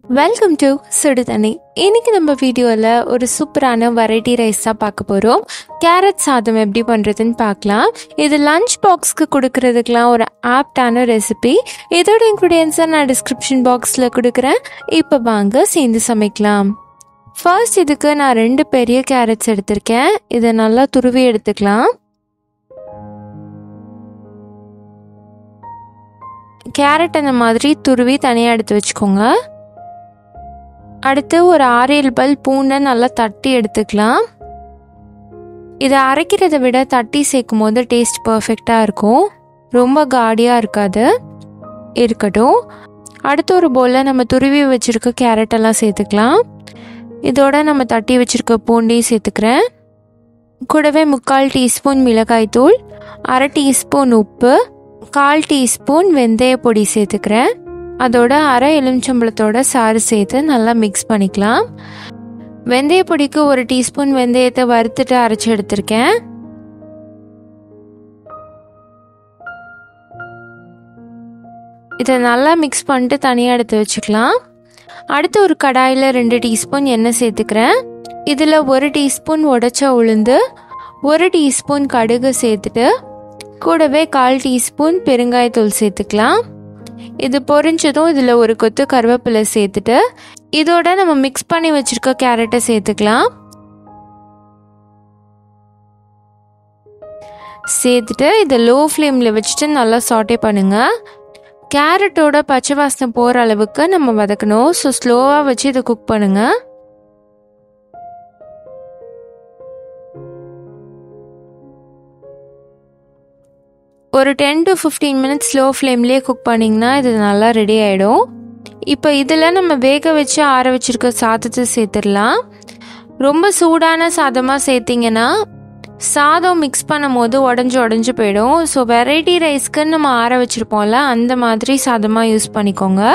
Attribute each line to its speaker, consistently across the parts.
Speaker 1: Welcome to சுடு தண்ணி. இன்னைக்கு நம்ம வீடியோவில் ஒரு சூப்பரான வெரைட்டி ரைஸ் தான் பார்க்க போகிறோம். கேரட் சாதம் எப்படி பண்ணுறதுன்னு பார்க்கலாம். இது லஞ்ச் பாக்ஸ்க்கு கொடுக்கறதுக்கெலாம் ஒரு ஆப்டான ரெசிபி. இதோட இன்க்ரீடியன்ஸை நான் டிஸ்கிரிப்ஷன் பாக்ஸில் கொடுக்குறேன். இப்போ வாங்க சேர்ந்து சமைக்கலாம். ஃபர்ஸ்ட் இதுக்கு நான் 2 பெரிய கேரட்ஸ் எடுத்திருக்கேன். இதை நல்லா துருவி எடுத்துக்கலாம். கேரட் அந்த மாதிரி துருவி தனியாக எடுத்து வச்சுக்கோங்க. அடுத்து ஒரு 6-7 பல் பூண்டை நல்லா தட்டி எடுத்துக்கலாம். இதை அரைக்கிறத விட தட்டி சேர்க்கும் போது டேஸ்ட் பர்ஃபெக்டாக இருக்கும், ரொம்ப காடியாக இருக்காது. இருக்கட்டும். அடுத்து ஒரு பவுலில் நம்ம துருவி வச்சுருக்க கேரட்டெல்லாம் சேர்த்துக்கலாம். இதோட நம்ம தட்டி வச்சுருக்க பூண்டையும் சேர்த்துக்கிறேன். கூடவே 3/4 டீஸ்பூன் மிளகாய்த்தூள், 1/2 டீஸ்பூன் உப்பு, 1/4 டீஸ்பூன் வெந்தய பொடி சேர்த்துக்கிறேன். அதோட 1/2 எலுமிச்சம்பழத்தோட சாறு சேர்த்து நல்லா மிக்ஸ் பண்ணிக்கலாம். வெந்தய பொடிக்கு 1 டீஸ்பூன் வெந்தயத்தை வறுத்துட்டு அரைச்சி எடுத்திருக்கேன். இதை நல்லா மிக்ஸ் பண்ணிட்டு தனியாக எடுத்து வச்சுக்கலாம். அடுத்து ஒரு கடாயில் 2 டீஸ்பூன் எண்ணெய் சேர்த்துக்கிறேன். இதில் 1 டீஸ்பூன் உடைச்ச உளுந்து, 1 டீஸ்பூன் கடுகு சேர்த்துட்டு கூடவே 1/4 டீஸ்பூன் பெருங்காயத்தூள் சேர்த்துக்கலாம். இது பொரிஞ்சதும் இதில் ஒரு கொத்து கருவேப்பிலை சேர்த்துட்டு இதோட நம்ம மிக்ஸ் பண்ணி வச்சிருக்க கேரட்டை சேர்த்துக்கலாம். சேர்த்துட்டு இதை லோ ஃப்ளேமில் வச்சுட்டு நல்லா சாட்டே பண்ணுங்க. கேரட்டோட பச்சை வாசனை போகிற அளவுக்கு நம்ம வதக்கணும். ஸோ ஸ்லோவாக வச்சு இதை குக் பண்ணுங்க. ஒரு 10 to 15 மினிட்ஸ் ஸ்லோ ஃப்ளேம்லேயே குக் பண்ணிங்கன்னா இது நல்லா ரெடி ஆகிடும். இப்போ இதில் நம்ம வேக வச்சு ஆற வச்சுருக்க சாதத்தை சேர்த்துடலாம். ரொம்ப சூடான சாதமாக சேர்த்திங்கன்னா சாதம் மிக்ஸ் பண்ணும் போது உடஞ்சி போயிடும். ஸோ வெரைட்டி ரைஸ்க்குன்னு நம்ம ஆற வச்சுருப்போம்ல, அந்த மாதிரி சாதமாக யூஸ் பண்ணிக்கோங்க.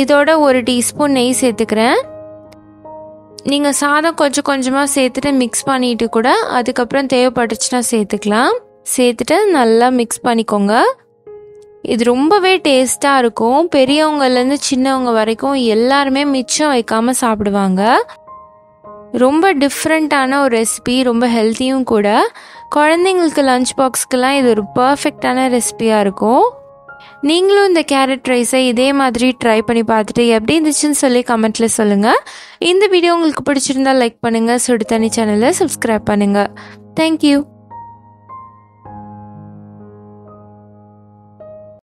Speaker 1: இதோட 1 டீஸ்பூன் நெய் சேர்த்துக்கிறேன். நீங்கள் சாதம் கொஞ்சம் கொஞ்சமாக சேர்த்துட்டு மிக்ஸ் பண்ணிட்டு கூட அதுக்கப்புறம் தேவைப்பட்டுச்சுன்னா சேர்த்துக்கலாம். சேர்த்துட்டு நல்லா மிக்ஸ் பண்ணிக்கோங்க. இது ரொம்பவே டேஸ்ட்டாக இருக்கும். பெரியவங்கலேருந்து சின்னவங்க வரைக்கும் எல்லாருமே மிச்சம் வைக்காமல் சாப்பிடுவாங்க. ரொம்ப டிஃப்ரெண்ட்டான ஒரு ரெசிபி, ரொம்ப ஹெல்த்தியும் கூட. குழந்தைங்களுக்கு லஞ்ச் பாக்ஸ்க்கெலாம் இது ஒரு பர்ஃபெக்டான ரெசிபியாக இருக்கும். நீங்களும் இந்த கேரட் ரைஸை இதே மாதிரி ட்ரை பண்ணி பார்த்துட்டு எப்படி இருந்துச்சுன்னு சொல்லி கமெண்ட்டில் சொல்லுங்கள். இந்த வீடியோ உங்களுக்கு பிடிச்சிருந்தா லைக் பண்ணுங்கள். சுடு தண்ணி சேனலை சப்ஸ்கிரைப் பண்ணுங்கள். தேங்க்யூ.